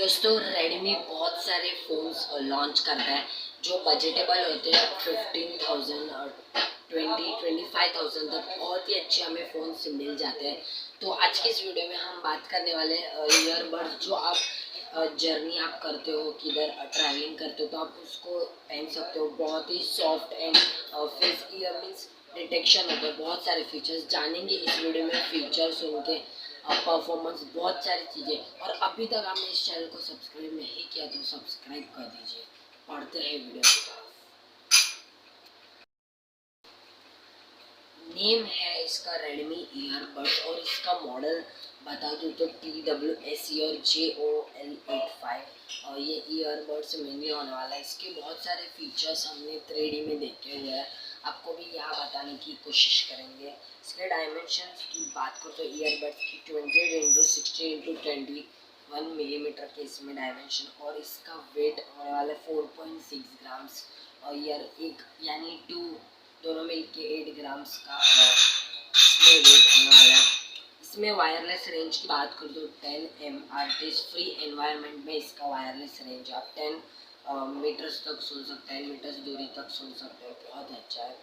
दोस्तों रेडमी बहुत सारे फ़ोन्स लॉन्च करता है जो बजटेबल होते हैं 15,000 और 25,000 तक। बहुत ही अच्छे हमें फ़ोन्स मिल जाते हैं। तो आज की इस वीडियो में हम बात करने वाले ईयरबड्स जो आप जर्नी आप करते हो, किधर ट्रैवलिंग करते हो तो आप उसको पहन सकते हो। बहुत ही soft and face ear means detection होता है। बहुत सारे फीचर्स जानेंगे इस वीडियो में, फीचर्स उनके परफॉर्मेंस, बहुत सारी चीज़ें। और अभी तक आपने इस चैनल को सब्सक्राइब नहीं किया तो सब्सक्राइब कर दीजिए। पढ़ते हैं वीडियो की तरफ। नेम है इसका रेडमी ईयरबड्स और इसका मॉडल बता दूँ तो TWSE और JOL85। और ये ईयरबड्स मेनली होने वाला है। इसके बहुत सारे फीचर्स हमने 3D में देखे हुए हैं, आपको भी यहाँ बताने की कोशिश करेंगे। इसके डायमेंशंस की बात करो तो ईयरबड्स की 20x60x21 मिलीमीटर के इसमें डायमेंशन और इसका वेट होने वाला है 4.6 ग्राम्स। और ईयर एक यानी दोनों मिलके 8 ग्राम्स का इसमें वेट होने वाला है। इसमें वायरलेस रेंज की बात करूँ तो 10 MRT फ्री एनवायरनमेंट में इसका वायरलेस रेंज आप 10 मीटर्स तक सुन सकते हैं, 10 मीटर्स दूरी तक सुन सकते हो। बहुत अच्छा है।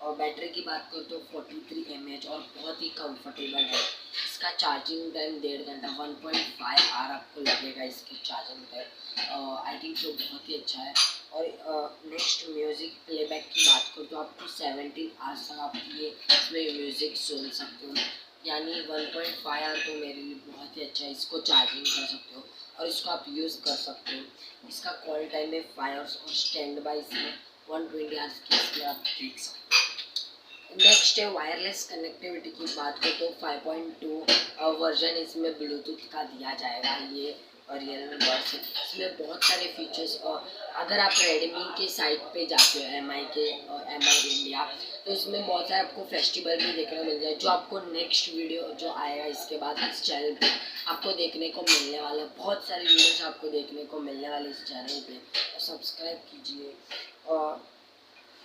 और बैटरी की बात करूँ तो 43 mAh और बहुत ही कंफर्टेबल है। इसका चार्जिंग टाइम 1.5 घंटा 1.5 आवर आपको लगेगा इसके चार्जिंग टाइम। आई थिंक तो बहुत ही अच्छा है। और नेक्स्ट म्यूज़िक प्लेबैक की बात करूँ तो आपको 17 आवर्स तक आप ये इसमें म्यूज़िक सुन सकते हो, यानी 1.5 आवर तो मेरे लिए बहुत ही अच्छा है। इसको चार्जिंग कर सकते हो और इसको आप यूज़ कर सकते हो। इसका कॉल टाइम है 5 आवर्स और स्टैंड बाई इसमें 120 आवर्स की इसमें आप देख सकते हो। नेक्स्ट है वायरलेस कनेक्टिविटी की बात करें तो 5.2 वर्जन इसमें ब्लूटूथ का दिया जाएगा। ये रियल बड्स इसमें बहुत सारे फीचर्स। और अगर आप रेडमी के साइट पे जाते हो MI के MI इंडिया, तो इसमें बहुत सारे आपको फेस्टिवल भी देखने को मिल जाए, जो आपको नेक्स्ट वीडियो जो आएगा इसके बाद इस चैनल पे आपको देखने को मिलने वाला है। बहुत सारी वीडियोस आपको देखने को मिलने वाले इस चैनल पे, तो सब्सक्राइब कीजिए। और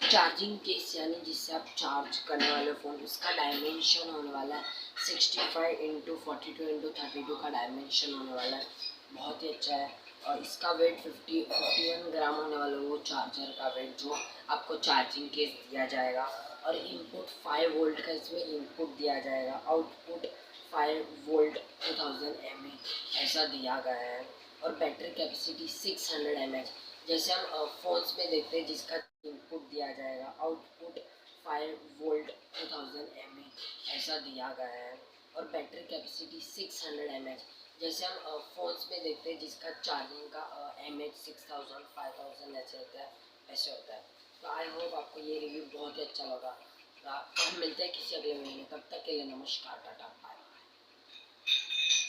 चार्जिंग केस यानी जिससे आप चार्ज करने वाले फ़ोन, उसका डायमेंशन होने वाला है 65x42x32 का डायमेंशन होने वाला है। बहुत ही अच्छा है। और इसका वेट 51 ग्राम होने वाला है, वो चार्जर का वेट जो आपको चार्जिंग केस दिया जाएगा। और इनपुट 5 वोल्ट का इसमें इनपुट दिया जाएगा, आउटपुट 5 वोल्ट 2000 mAh ऐसा दिया गया है। और बैटरी कैपेसिटी 600 mAh, जैसे हम फोन्स में देखते हैं जिसका इनपुट दिया जाएगा, आउटपुट 5 वोल्ट 2000 mAh ऐसा दिया गया है। और बैटरी कैपेसिटी 600 mAh, जैसे हम फोन्स में देखते हैं जिसका चार्जिंग का mAh 6000 5000 ऐसे होता है, ऐसे होता है। तो आई होप आपको ये रिव्यू बहुत ही अच्छा लगा। तो हम मिलते हैं किसी अगले वीडियो में, तब तक के लिए नमस्कार, टाटा।